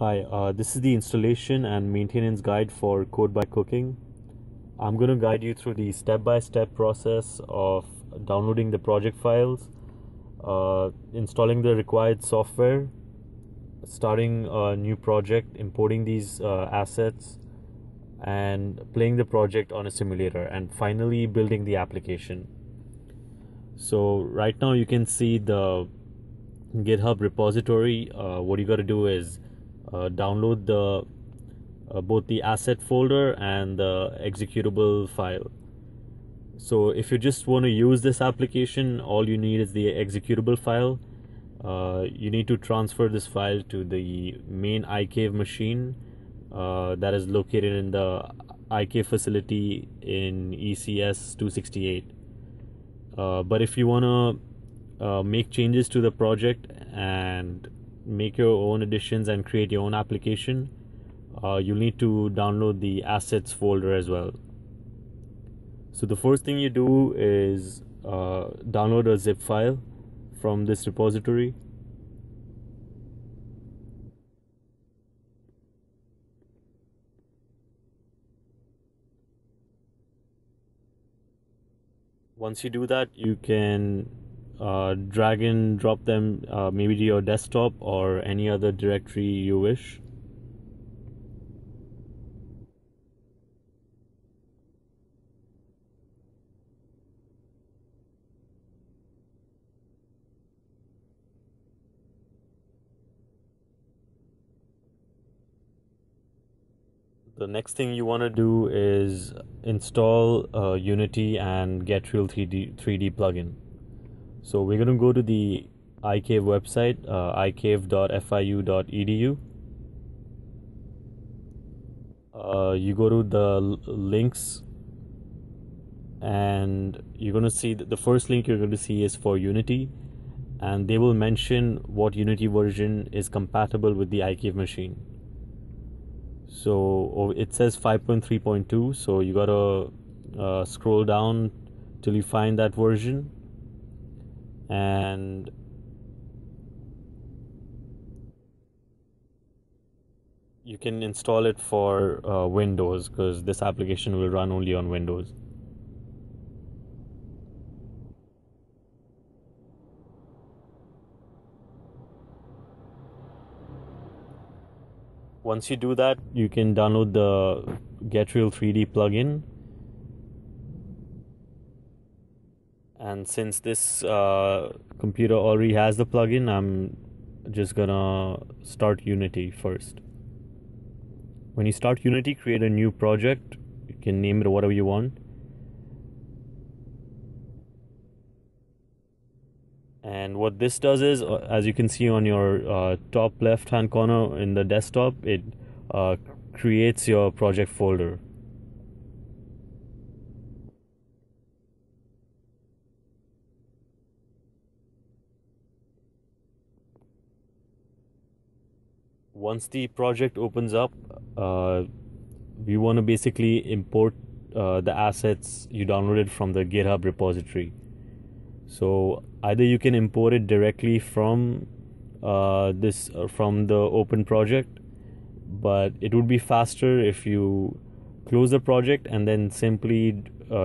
Hi, this is the installation and maintenance guide for Code by Cooking. I'm going to guide you through the step-by-step process of downloading the project files, installing the required software, starting a new project, importing these assets, and playing the project on a simulator, and finally building the application. So right now you can see the GitHub repository. What you got to do is download the both the asset folder and the executable file. So if you just want to use this application, all you need is the executable file. You need to transfer this file to the main iCave machine that is located in the iCave facility in ECS 268. But if you want to make changes to the project and make your own additions and create your own application, you'll need to download the assets folder as well. So the first thing you do is download a zip file from this repository. Once you do that, you can drag and drop them maybe to your desktop or any other directory you wish. The next thing you want to do is install Unity and Get Real 3D plugin. So we're going to go to the iCave website, icave.fiu.edu. You go to the links, and you're going to see the first link you're going to see is for Unity, and they will mention what Unity version is compatible with the iCave machine. So it says 5.3.2, so you gotta scroll down till you find that version, and you can install it for Windows, because this application will run only on Windows. Once you do that, you can download the Get Real 3D plugin. And since this computer already has the plugin, I'm just gonna start Unity first. When you start Unity, create a new project. You can name it whatever you want. And what this does is, as you can see on your top left hand corner in the desktop, it creates your project folder. Once the project opens up, we want to basically import the assets you downloaded from the GitHub repository. So either you can import it directly from from the open project, but it would be faster if you close the project and then simply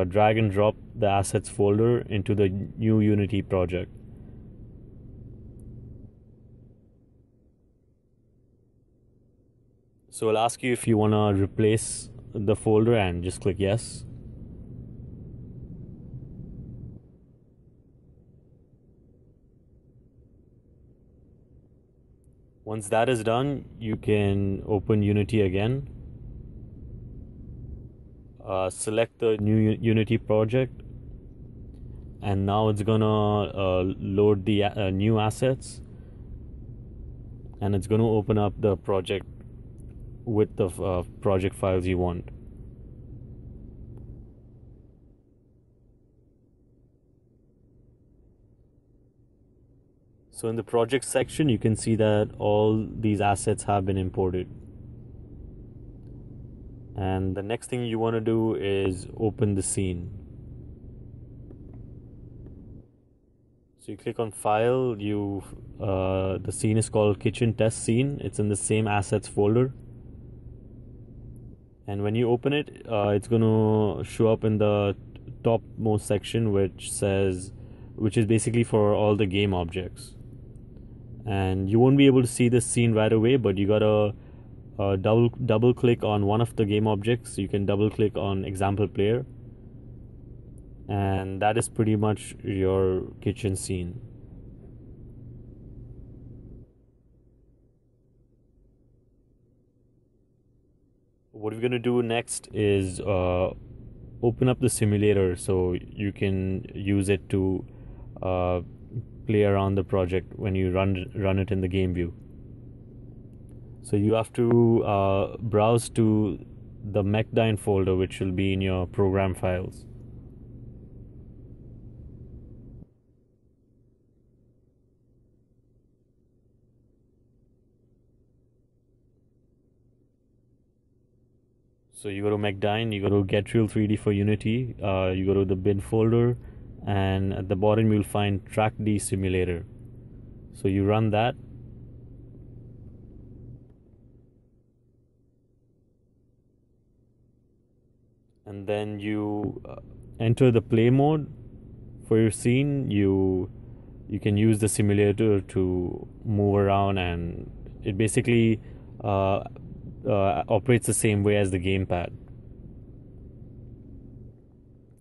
drag and drop the assets folder into the new Unity project. So I'll ask you if you want to replace the folder, and just click yes. Once that is done, you can open Unity again. Select the new Unity project, and now it's gonna load the new assets, and it's gonna open up the project with the project files you want. So in the project section, you can see that all these assets have been imported. And the next thing you want to do is open the scene. So you click on File. The scene is called Kitchen Test Scene. It's in the same assets folder. And when you open it, it's going to show up in the topmost section, which is basically for all the game objects. And you won't be able to see this scene right away, but you gotta double click on one of the game objects. You can double click on example player, and that is pretty much your kitchen scene. What we're going to do next is open up the simulator so you can use it to play around the project when you run it in the game view. So you have to browse to the Mechdyne folder, which will be in your program files. So you go to Mechdyne, you go to Get Real 3D for Unity, you go to the bin folder, and at the bottom you'll find Track D Simulator. So you run that. And then you enter the play mode for your scene. You can use the simulator to move around, and it basically operates the same way as the gamepad.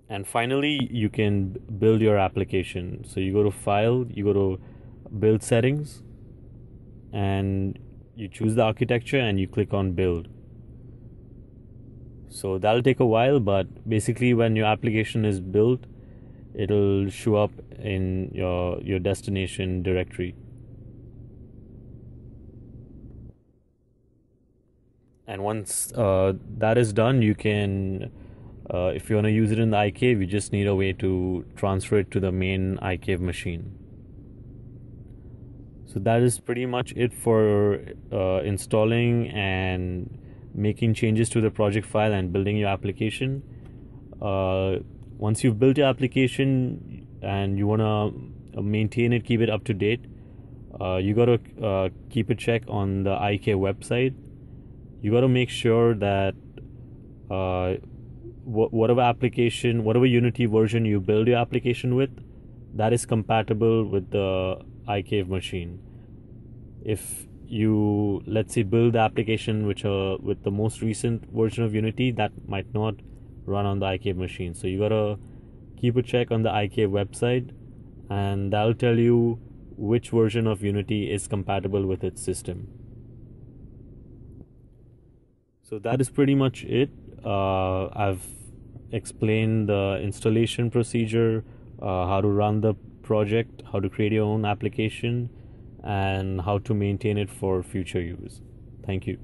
And finally, you can build your application. So you go to File, you go to Build Settings, and you choose the architecture and you click on Build. So that'll take a while, but basically when your application is built, it'll show up in your destination directory. And once that is done, you can, if you want to use it in the iCave, you just need a way to transfer it to the main iCave machine. So that is pretty much it for installing and making changes to the project file and building your application. Once you've built your application and you want to maintain it, keep it up to date, you got to keep a check on the iCave website. You got to make sure that whatever Unity version you build your application with, that is compatible with the iCave machine. If you, let's say, build the application with the most recent version of Unity, that might not run on the iCave machine. So you gotta keep a check on the iCave website, and that'll tell you which version of Unity is compatible with its system. So that is pretty much it. I've explained the installation procedure, how to run the project, how to create your own application, and how to maintain it for future use. Thank you.